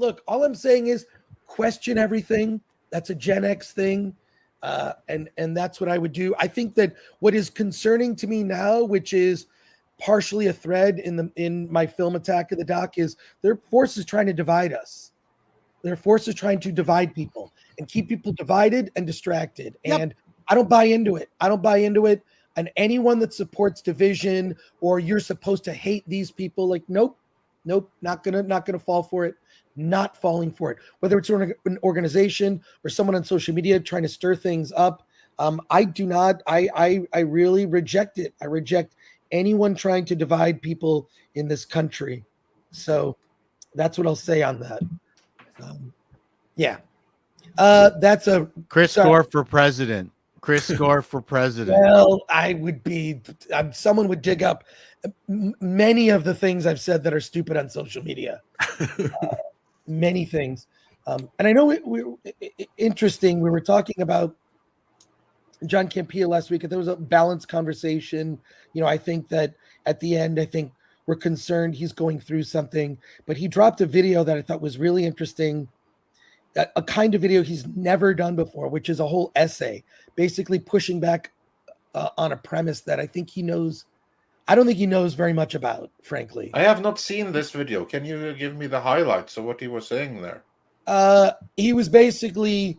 look, all I'm saying is question everything. That's a Gen X thing. And that's what I would do. I think that what is concerning to me now, which is partially a thread in my film Attack of the Doc, is their forces trying to divide us. Their forces trying to divide people and keep people divided and distracted. Yep. And I don't buy into it. And anyone that supports division or you're supposed to hate these people, like, nope, not gonna fall for it. Not falling for it. Whether it's an organization or someone on social media trying to stir things up, I do not. I really reject it. I reject anyone trying to divide people in this country. So that's what I'll say on that. Yeah. That's a Chris Gore for president. Chris Gore for president. Well, I would be. Someone would dig up many of the things I've said that are stupid on social media. Many things. And I know interesting. We were talking about John Campea last week, and there was a balanced conversation. I think that at the end, we're concerned he's going through something, but he dropped a video that I thought was really interesting, a kind of video he's never done before, which is a whole essay, basically pushing back on a premise that I think he knows. I don't think he knows very much about, frankly. I have not seen this video. Can you give me the highlights of what he was saying there? He was basically...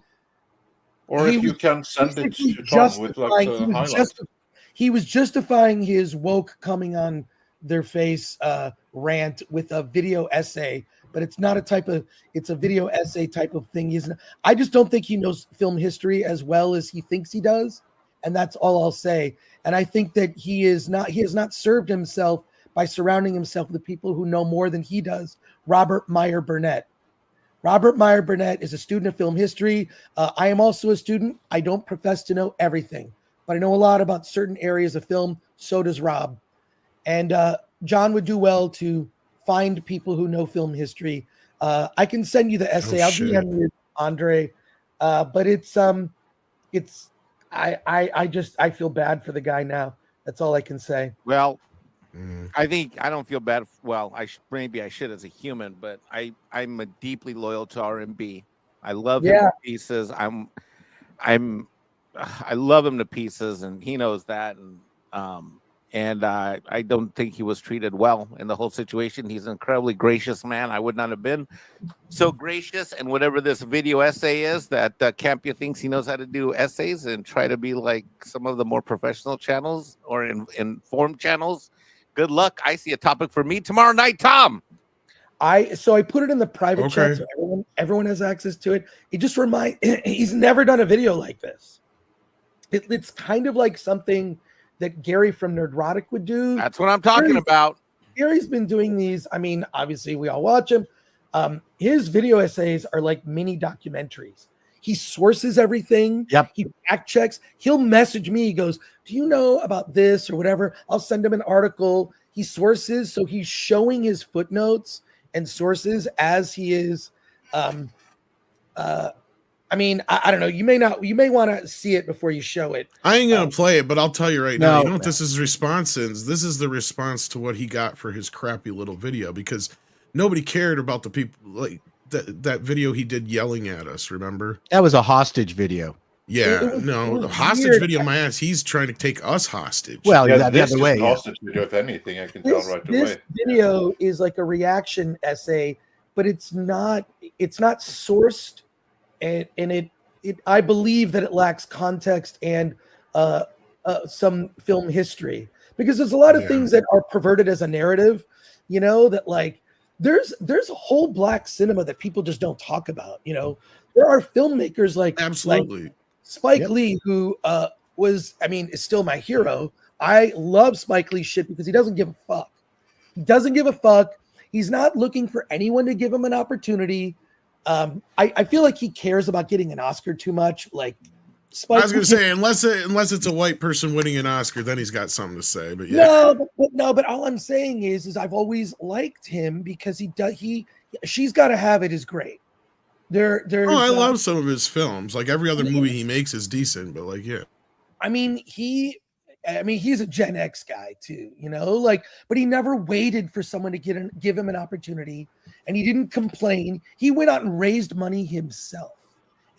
Or if you can send it to Tom with like the highlights. He was justifying his woke coming on their face rant with a video essay, but it's not it's a video essay type of thing. I just don't think he knows film history as well as he thinks he does. And that's all I'll say. And I think that he has not served himself by surrounding himself with people who know more than he does. Robert Meyer Burnett. Robert Meyer Burnett is a student of film history. I am also a student. I don't profess to know everything, but I know a lot about certain areas of film. So does Rob. And John would do well to find people who know film history. I can send you the essay. I'll DM you, Andre. But I feel bad for the guy now. That's all I can say. Well, I don't feel bad. Well, maybe I should as a human, but I'm a deeply loyal to RMB. I love him to pieces. I love him to pieces, and he knows that. And I don't think he was treated well in the whole situation. He's an incredibly gracious man. I would not have been so gracious. And whatever this video essay is that Campia thinks he knows how to do essays and try to be like some of the more professional channels or informed channels. Good luck. I see a topic for me tomorrow night, Tom. So I put it in the private chat so everyone has access to it. It just he's never done a video like this. It's kind of like something that Gary from Nerdrotic would do. That's what I'm talking about. Gary's been doing these. I mean, obviously we all watch him. His video essays are like mini documentaries. He sources everything. Yep. He fact checks. He'll message me. He goes, do you know about this or whatever? I'll send him an article. He sources. So he's showing his footnotes and sources as he is. I mean, I don't know. You may want to see it before you show it. I ain't going to play it, but I'll tell you right now. You know what this is response is? This is the response to what he got for his crappy little video, because nobody cared about the people like that video he did yelling at us. Remember? That was a hostage video. Yeah, the hostage video, my ass. He's trying to take us hostage. Well, yeah, the other way. Hostage video, if anything, I can tell right away. This video is like a reaction essay, but it's not sourced, and it I believe that it lacks context and some film history, because there's a lot of things that are perverted as a narrative. That like there's a whole black cinema that people just don't talk about. There are filmmakers like Spike Lee, who is still my hero. I love Spike Lee shit because he doesn't give a fuck. He doesn't give a fuck. He's not looking for anyone to give him an opportunity. I feel like he cares about getting an Oscar too much. Like Spike, I was going to say, unless it's a white person winning an Oscar, then he's got something to say. But yeah, but all I'm saying is I've always liked him because She's Gotta Have It is great. I love some of his films. Like every other movie he makes is decent, but like, yeah. I mean, I mean, he's a Gen X guy too, you know, like, but he never waited for someone to give him an opportunity, and he didn't complain. He went out and raised money himself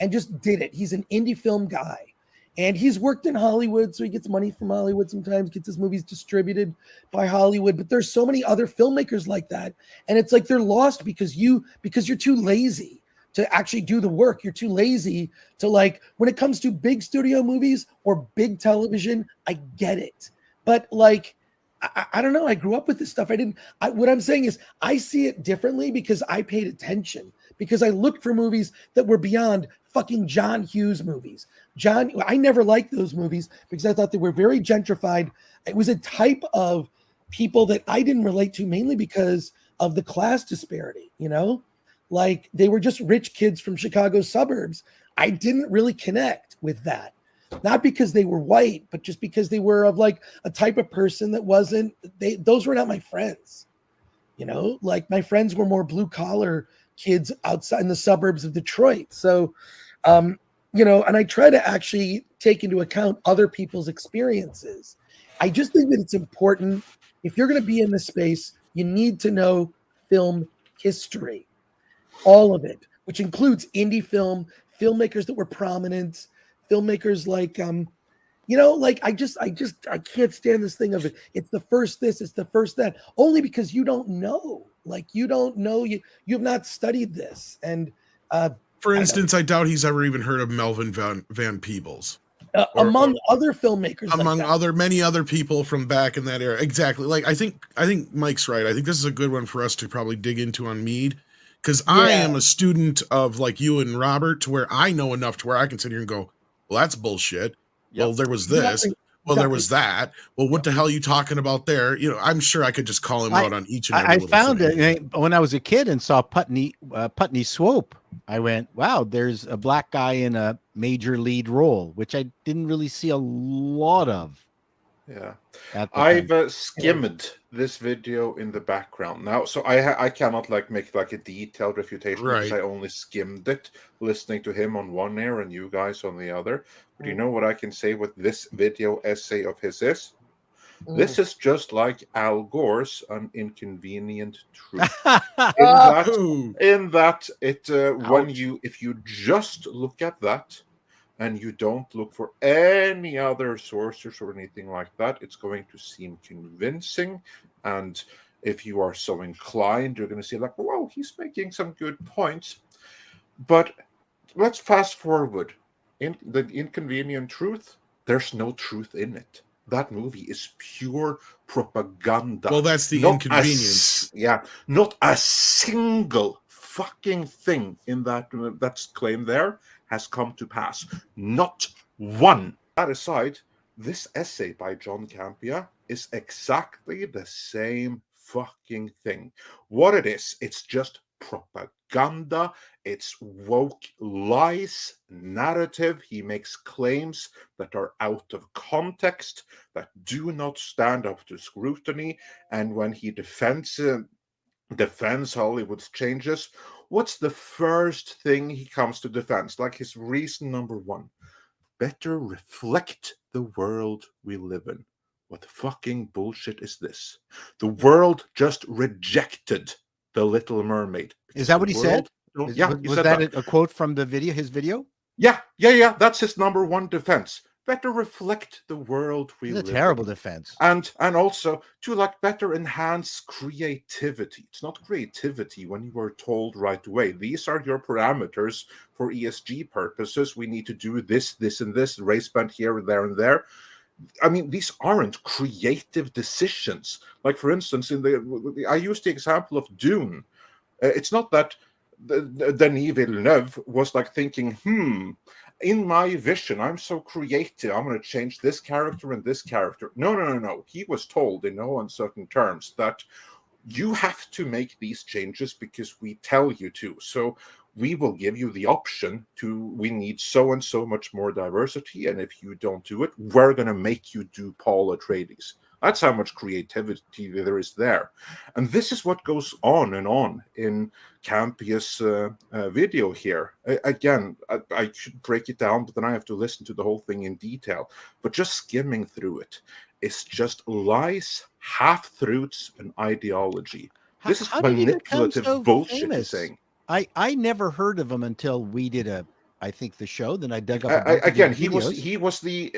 and just did it. He's an indie film guy, and he's worked in Hollywood, so he gets money from Hollywood sometimes, gets his movies distributed by Hollywood. But there's so many other filmmakers like that, and it's like they're lost because you're too lazy to actually do the work. You're too lazy to, like, when it comes to big studio movies or big television, I get it. But like, I don't know. I grew up with this stuff. What I'm saying is I see it differently because I paid attention, because I looked for movies that were beyond fucking John Hughes movies. I never liked those movies because I thought they were very gentrified. It was a type of people that I didn't relate to, mainly because of the class disparity, you know? Like, they were just rich kids from Chicago suburbs. I didn't really connect with that. Not because they were white, but just because they were of like a type of person that those were not my friends. You know, like my friends were more blue collar kids outside in the suburbs of Detroit. So, you know, and I try to actually take into account other people's experiences. I just think that it's important. If you're going to be in this space, you need to know film history. All of it, which includes indie film, filmmakers that were prominent, filmmakers like, you know, like I can't stand this thing of it. It's the first this, it's the first that, only because you don't know. Like, you don't know, you have not studied this. And for instance, I doubt he's ever even heard of Melvin Van Peebles. Among other filmmakers, among many other people from back in that era. Exactly. Like, I think Mike's right. I think this is a good one for us to probably dig into on Mead. Because I am a student of, like, you and Robert, to where I know enough to where I can sit here and go, well, that's bullshit. Yep. Well, there was this. Exactly. Well, there was that. Well, what the hell are you talking about there? You know, I'm sure I could just call him out on each and every I found it when I was a kid and saw Putney Swope. I went, wow, there's a black guy in a major lead role, which I didn't really see a lot of. Yeah, I've skimmed this video in the background now, so I cannot like make like a detailed refutation, because I only skimmed it, listening to him on one ear and you guys on the other. But you know what I can say with this video essay of his is? This is just like Al Gore's An Inconvenient Truth. in that it if you just look at that, and you don't look for any other sources or anything like that, it's going to seem convincing. And if you are so inclined, you're going to see like, whoa, he's making some good points. But let's fast forward. In The Inconvenient Truth, there's no truth in it. That movie is pure propaganda. Well, that's the inconvenience. Not a single fucking thing in that's claimed there has come to pass. Not one. That aside, this essay by John Campea is exactly the same fucking thing. What it is, it's just propaganda. It's woke lies, narrative. He makes claims that are out of context, that do not stand up to scrutiny. And when he defends Hollywood's changes, what's the first thing he comes to defense? Like his reason number one: better reflect the world we live in. What fucking bullshit is this? The world just rejected The Little Mermaid. Is that what he said? Yeah. Was that a quote from the video, his video? Yeah. That's his number one defense. Better reflect the world we live in. It's a terrible defense. And also to like better enhance creativity. It's not creativity when you were told right away, these are your parameters for ESG purposes. We need to do this, this, and this, race band here and there and there. I mean, these aren't creative decisions. Like, for instance, I used the example of Dune. It's not that Denis Villeneuve was like thinking, in my vision, I'm so creative, I'm going to change this character and this character. No. He was told in no uncertain terms that you have to make these changes because we tell you to. So we will give you the option we need so and so much more diversity. And if you don't do it, we're going to make you do Paul Atreides. That's how much creativity there is there. And this is what goes on and on in Campia's video here. Again, I should break it down, but then I have to listen to the whole thing in detail. But just skimming through it, it's just lies, half-truths, and ideology. This is manipulative bullshit he's saying. I never heard of him until we did I think the show. Then I dug up again. He was the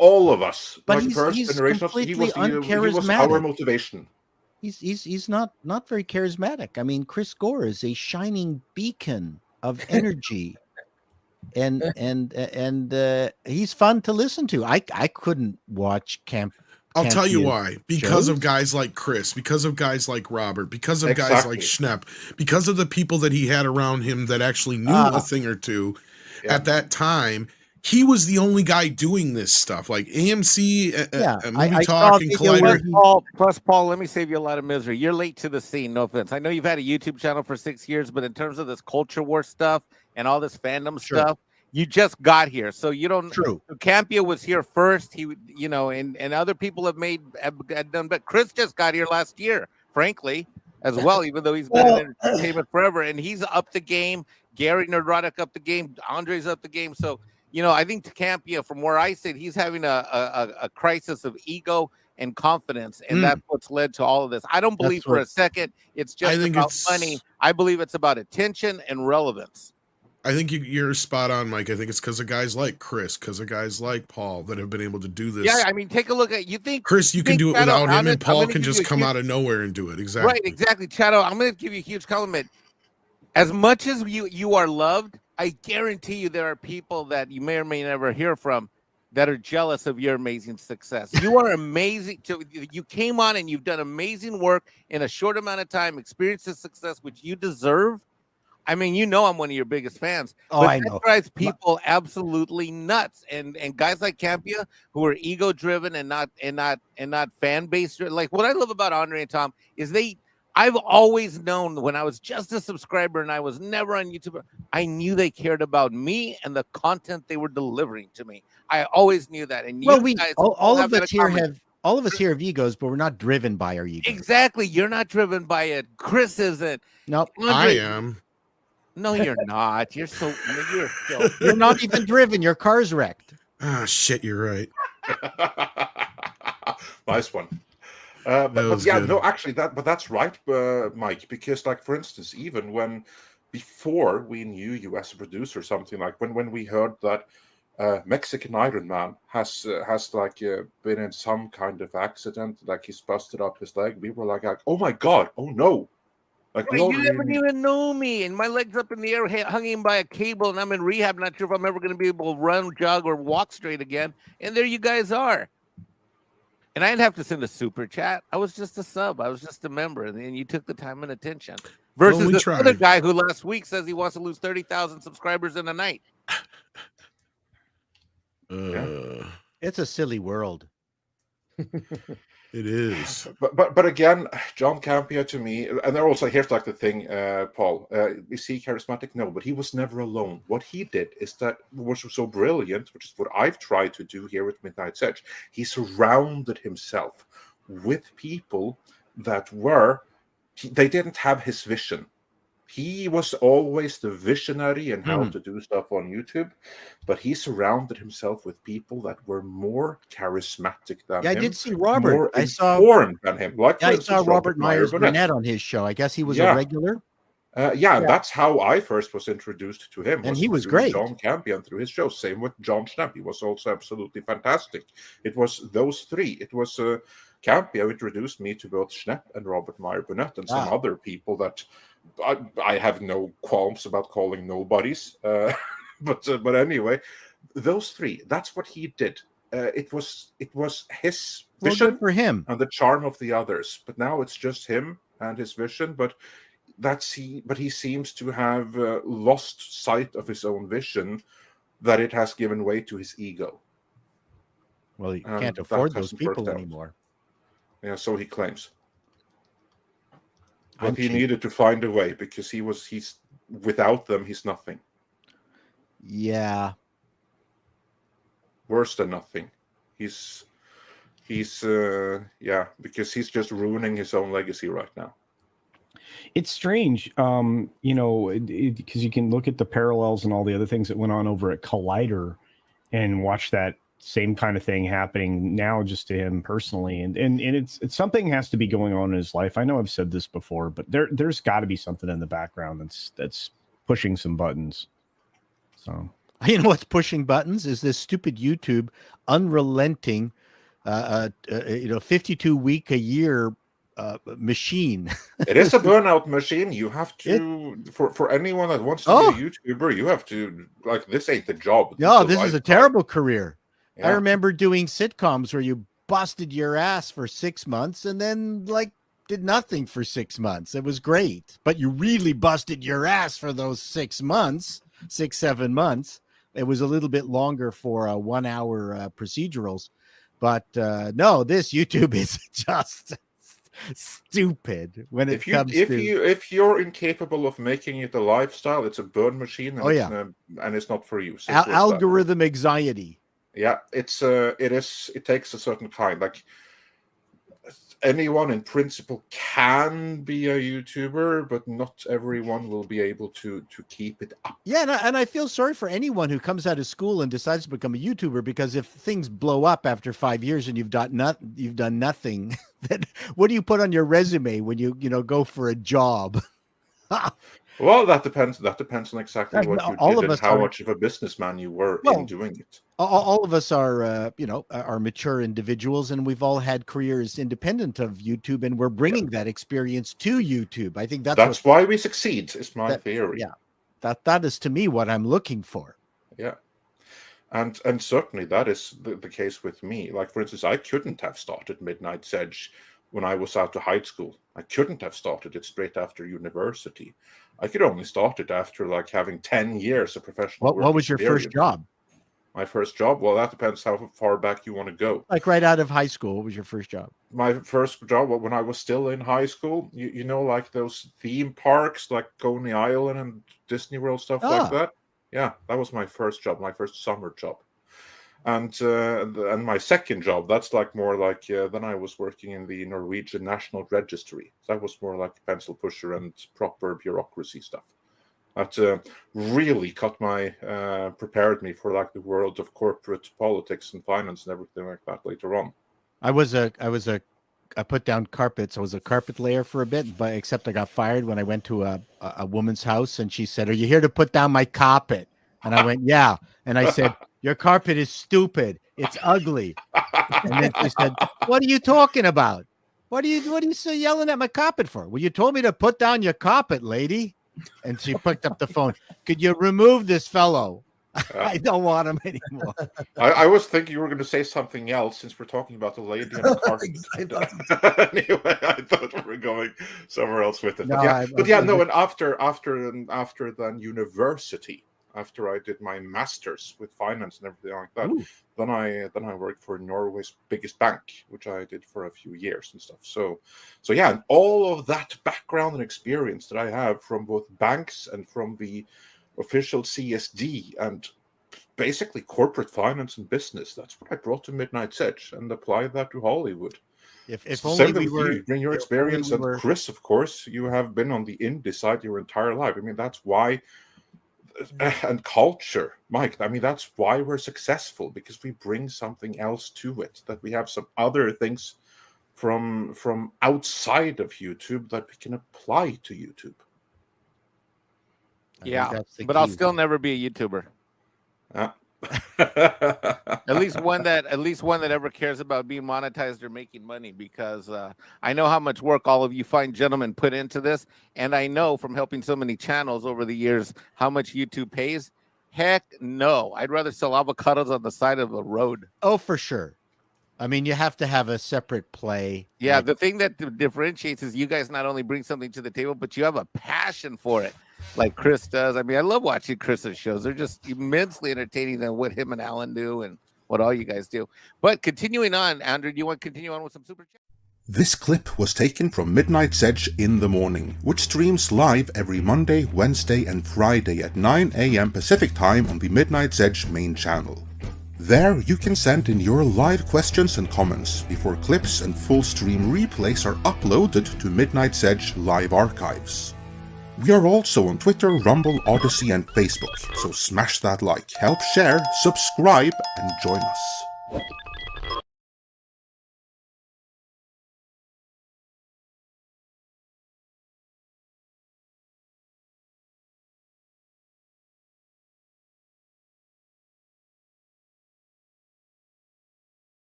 all of us, but like he's completely uncharismatic. He was our motivation. He's not very charismatic. I mean, Chris Gore is a shining beacon of energy, and he's fun to listen to. I couldn't watch I'll tell you why. Because of guys like Chris, because of guys like Robert, because of guys like Schnepp, because of the people that he had around him that actually knew a thing or two at that time. He was the only guy doing this stuff, like AMC, Movie Talk, and Collider. Plus, Paul, let me save you a lot of misery. You're late to the scene. No offense. I know you've had a YouTube channel for 6 years, but in terms of this culture war stuff and all this fandom stuff, you just got here, so you don't. True. Campia was here first. He, and other people have done, but Chris just got here last year, frankly, as well. Even though he's been in entertainment forever, and he's up the game. Gary Nerdrotic up the game. Andre's up the game. So. I think Campia, from where I sit, he's having a crisis of ego and confidence, and that's what's led to all of this. I don't believe for a second it's just about money. I believe it's about attention and relevance. I think you're spot on, Mike. I think it's because of guys like Chris, because of guys like Paul that have been able to do this. Yeah, I mean, take a look at you think Chris, you can do it without him, and Paul can just come out of nowhere and do it. Exactly. Right, exactly. Chato, I'm going to give you a huge compliment. As much as you are loved, I guarantee you there are people that you may or may never hear from that are jealous of your amazing success. You are amazing. You came on and you've done amazing work in a short amount of time, experienced the success which you deserve. I mean, I'm one of your biggest fans. Oh, I know. That drives people absolutely nuts. And guys like Campia, who are ego driven and not fan based. Like, what I love about Andre and Tom is I've always known when I was just a subscriber and I was never on YouTube, I knew they cared about me and the content they were delivering to me. I always knew that. And all of us here have egos, but we're not driven by our egos. Exactly. You're not driven by it. Chris isn't. Nope. I am. No, you're not. You're You're not even driven. Your car's wrecked. Ah, shit, you're right. Nice one. But yeah, no, actually, that's right, Mike. Because, like, for instance, even before we knew you as a producer, something like when we heard that Mexican Iron Man has been in some kind of accident, like he's busted up his leg, we were like, oh my god, oh no. Like, you never even know me, and my leg's up in the air, hanging by a cable, and I'm in rehab, not sure if I'm ever going to be able to run, jog, or walk straight again. And there you guys are. And I didn't have to send a super chat. I was just a sub. I was just a member, and you took the time and attention. Versus this other guy who last week says he wants to lose 30,000 subscribers in a night. It's a silly world. It is. But again, John Campea to me, and they're also, here's like the thing, Paul, is he charismatic? No, but he was never alone. What he did is that was so brilliant, which is what I've tried to do here with Midnight's Edge. He surrounded himself with people that they didn't have his vision. He was always the visionary in how to do stuff on YouTube, but he surrounded himself with people that were more charismatic than him. I did see Robert. More informed than him. Like, I saw Robert Myers-Burnett on his show. I guess he was a regular. That's how I first was introduced to him. And he was great. John Campea and through his show. Same with John Schnepp. He was also absolutely fantastic. It was those three. It was Campea who introduced me to both Schnepp and Robert Myers-Burnett and some other people that I have no qualms about calling nobodies. But anyway, those three, that's what he did. It was his vision good for him and the charm of the others. But now it's just him and his vision. But he seems to have lost sight of his own vision, that it has given way to his ego. Well, he can't afford those people anymore. Yeah, so he claims. But he needed to find a way, because he's without them, he's nothing. Yeah. Worse than nothing. He's He's because he's just ruining his own legacy right now. It's strange, because you can look at the parallels and all the other things that went on over at Collider and watch that same kind of thing happening now just to him personally. And it's something has to be going on in his life. I know I've said this before, but there's got to be something in the background that's pushing some buttons. So, you know what's pushing buttons is this stupid YouTube unrelenting 52 week a year machine. It is a burnout machine. You have to for anyone that wants to be a YouTuber, you have to, like, this ain't the job. No, this is a terrible career. Yeah. I remember doing sitcoms where you busted your ass for 6 months and then did nothing for 6 months. It was great, but you really busted your ass for those 6 months, 7 months. It was a little bit longer for 1 hour procedurals, but no, this YouTube is just stupid when it comes to. If you're incapable of making it a lifestyle, it's a burn machine. And and it's not for you. Algorithm anxiety. Yeah, it takes a certain kind. Like, anyone in principle can be a YouTuber, but not everyone will be able to keep it up. Yeah, and I feel sorry for anyone who comes out of school and decides to become a YouTuber, because if things blow up after 5 years and you've done nothing, then what do you put on your resume when you go for a job? Well, that depends. That depends on exactly what you did and how much of a businessman you were in doing it. All of us are, are mature individuals, and we've all had careers independent of YouTube, and we're bringing that experience to YouTube. I think that's why we succeed. Is my theory. Yeah, that is to me what I'm looking for. Yeah, and certainly that is the case with me. Like, for instance, I couldn't have started Midnight's Edge when I was out of high school. I couldn't have started it straight after university. I could only start it after having 10 years of professional work. What was your first job? My first job? Well, that depends how far back you want to go. Like right out of high school, what was your first job? My first job, when I was still in high school, like those theme parks, like Coney Island and Disney World, stuff like that. Yeah, that was my first job, my first summer job. And my second job, that's then I was working in the Norwegian National Registry. That was more like pencil pusher and proper bureaucracy stuff. That really prepared me for the world of corporate politics and finance and everything like that later on. I put down carpets. I was a carpet layer for a bit, but except I got fired when I went to a woman's house, and she said, "Are you here to put down my carpet?" And I went, "Yeah." And I said, "Your carpet is stupid. It's ugly." And then she said, "What are you talking about? What are you so yelling at my carpet for?" "Well, you told me to put down your carpet, lady." And she picked up the phone. "Could you remove this fellow? I don't want him anymore." I was thinking you were going to say something else, since we're talking about the lady and the carpet. Anyway, I thought we were going somewhere else with it. And after then university, after I did my master's with finance and everything like that, then I worked for Norway's biggest bank, which I did for a few years and stuff. So yeah, and all of that background and experience that I have from both banks and from the official CSD and basically corporate finance and business, that's what I brought to Midnight's Edge and applied that to Hollywood. If only we were, you bring your experience, and Chris, of course, you have been on the indie side your entire life. I mean, that's why. And culture, Mike, I mean, that's why we're successful, because we bring something else to it, that we have some other things from outside of YouTube that we can apply to YouTube. Yeah, but I'll still never be a YouTuber. At least one that ever cares about being monetized or making money, because I know how much work all of you fine gentlemen put into this, and I know from helping so many channels over the years how much YouTube pays. Heck no, I'd rather sell avocados on the side of the road. Oh, for sure. I mean, you have to have a separate play. Yeah, the thing that differentiates is you guys not only bring something to the table, but you have a passion for it, like Chris does. I mean, I love watching Chris's shows. They're just immensely entertaining than what him and Alan do and what all you guys do. But continuing on, Andrew, do you want to continue on with some super chat? This clip was taken from Midnight's Edge in the Morning, which streams live every Monday, Wednesday, and Friday at 9 a.m. Pacific Time on the Midnight's Edge main channel. There you can send in your live questions and comments before clips and full stream replays are uploaded to Midnight's Edge live archives. We are also on Twitter, Rumble, Odyssey and Facebook, so smash that like, help share, subscribe and join us.